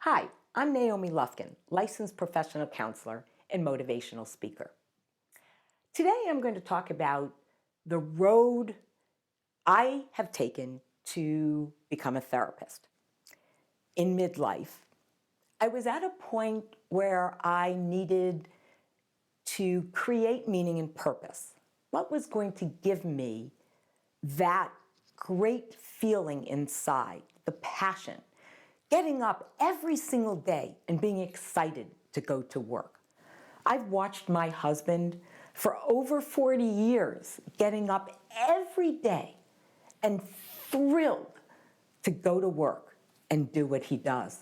Hi, I'm Naomi Lufkin, licensed professional counselor and motivational speaker. Today I'm going to talk about the road I have taken to become a therapist. In midlife, I was at a point where I needed to create meaning and purpose. What was going to give me that great feeling inside, the passion, getting up every single day and being excited to go to work. I've watched my husband for over 40 years getting up every day and thrilled to go to work and do what he does.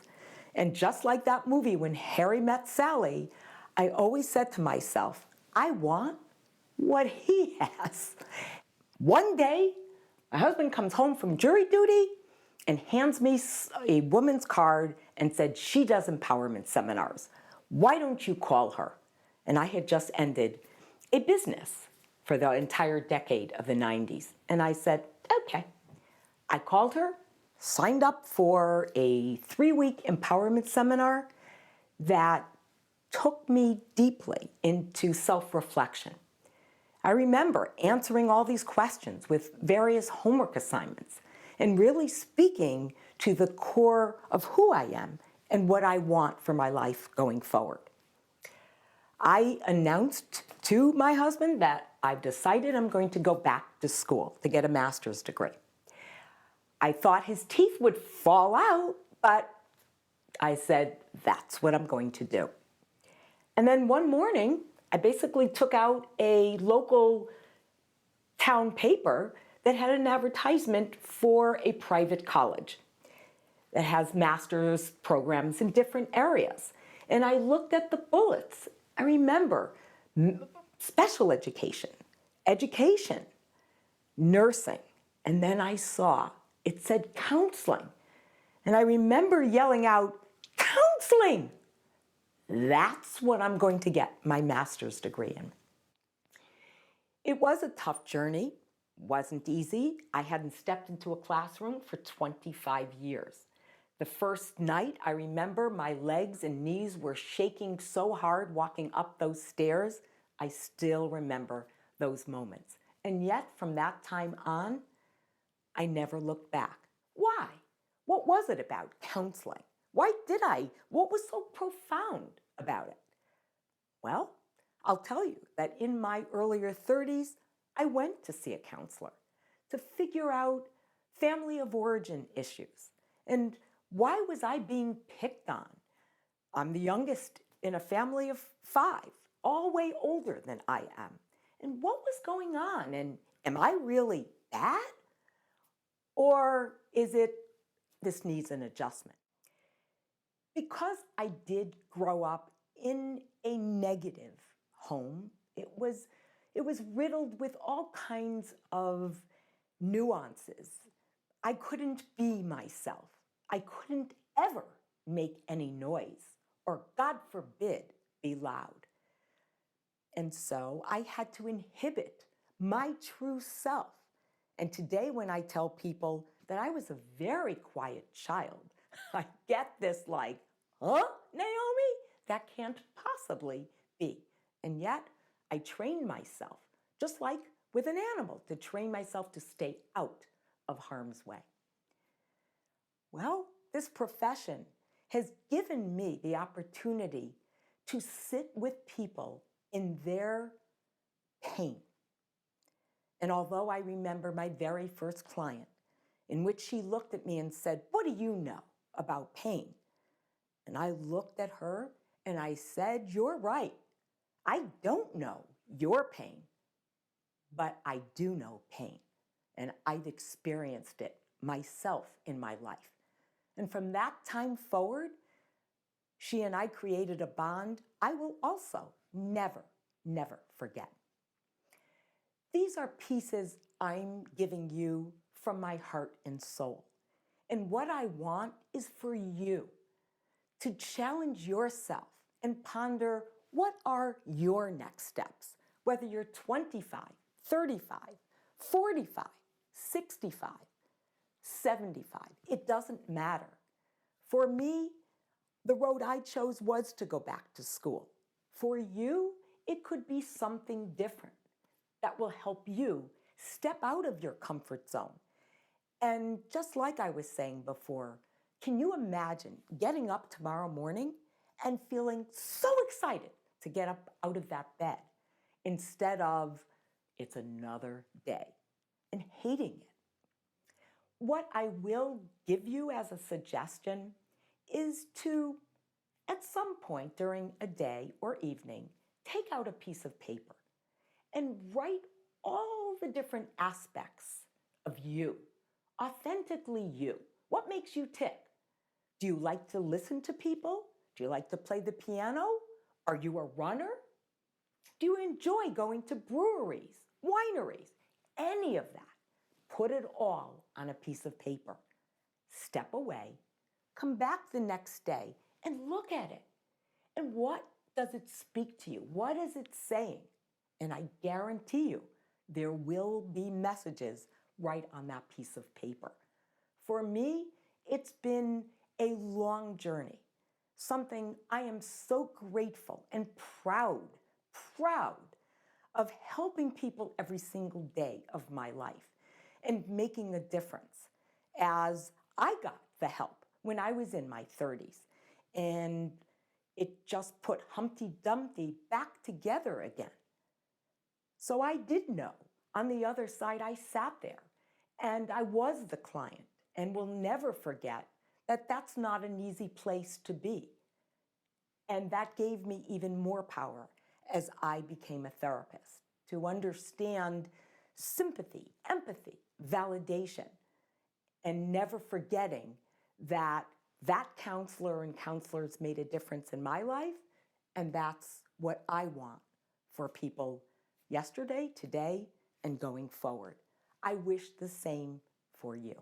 And just like that movie, When Harry Met Sally, I always said to myself, I want what he has. One day, my husband comes home from jury duty and hands me a woman's card and said, she does empowerment seminars. Why don't you call her? And I had just ended a business for the entire decade of the 90s. And I said, okay. I called her, signed up for a 3-week empowerment seminar that took me deeply into self-reflection. I remember answering all these questions with various homework assignments and really speaking to the core of who I am and what I want for my life going forward. I announced to my husband that I've decided I'm going to go back to school to get a master's degree. I thought his teeth would fall out, but I said, that's what I'm going to do. And then one morning, I basically took out a local town paper that had an advertisement for a private college that has master's programs in different areas. And I looked at the bullets. I remember special education, education, nursing, and then I saw it said counseling. And I remember yelling out, counseling! That's what I'm going to get my master's degree in. It was a tough journey, wasn't easy. I hadn't stepped into a classroom for 25 years. The first night, I remember my legs and knees were shaking so hard walking up those stairs. I still remember those moments. And yet, from that time on, I never looked back. Why? What was it about counseling? What was so profound about it? Well, I'll tell you that in my earlier 30s, I went to see a counselor to figure out family of origin issues. And why was I being picked on? I'm the youngest in a family of 5, all way older than I am. And what was going on? And am I really bad? Or is it this needs an adjustment? Because I did grow up in a negative home, it was riddled with all kinds of nuances. I couldn't be myself. I couldn't ever make any noise, or God forbid, be loud. And so I had to inhibit my true self. And today when I tell people that I was a very quiet child, I get this like, huh, Naomi? That can't possibly be. And yet I trained myself, just like with an animal, to train myself to stay out of harm's way. Well, this profession has given me the opportunity to sit with people in their pain. And although I remember my very first client, in which she looked at me and said, what do you know about pain? And I looked at her and I said, you're right. I don't know your pain, but I do know pain. And I've experienced it myself in my life. And from that time forward, she and I created a bond I will also never, never forget. These are pieces I'm giving you from my heart and soul. And what I want is for you to challenge yourself and ponder what are your next steps, whether you're 25, 35, 45, 65, 75. It doesn't matter. For me, The road I chose was to go back to school. For you, it could be something different that will help you step out of your comfort zone. And just like I was saying before, can you imagine getting up tomorrow morning and feeling so excited to get up out of that bed instead of it's another day and hating it? What I will give you as a suggestion is to, at some point during a day or evening, take out a piece of paper and write all the different aspects of you, authentically you. What makes you tick? Do you like to listen to people? Do you like to play the piano? Are you a runner? Do you enjoy going to breweries, wineries, any of that? Put it all on a piece of paper. Step away, come back the next day and look at it. And what does it speak to you? What is it saying? And I guarantee you, there will be messages right on that piece of paper. For me, it's been a long journey, something I am so grateful and proud of helping people every single day of my life and making a difference as I got the help when I was in my 30s. And it just put Humpty Dumpty back together again. So I did know on the other side, I sat there and I was the client and will never forget that that's not an easy place to be. And that gave me even more power as I became a therapist to understand sympathy, empathy, validation, and never forgetting that that counselor and counselors made a difference in my life, and that's what I want for people yesterday, today, and going forward. I wish the same for you.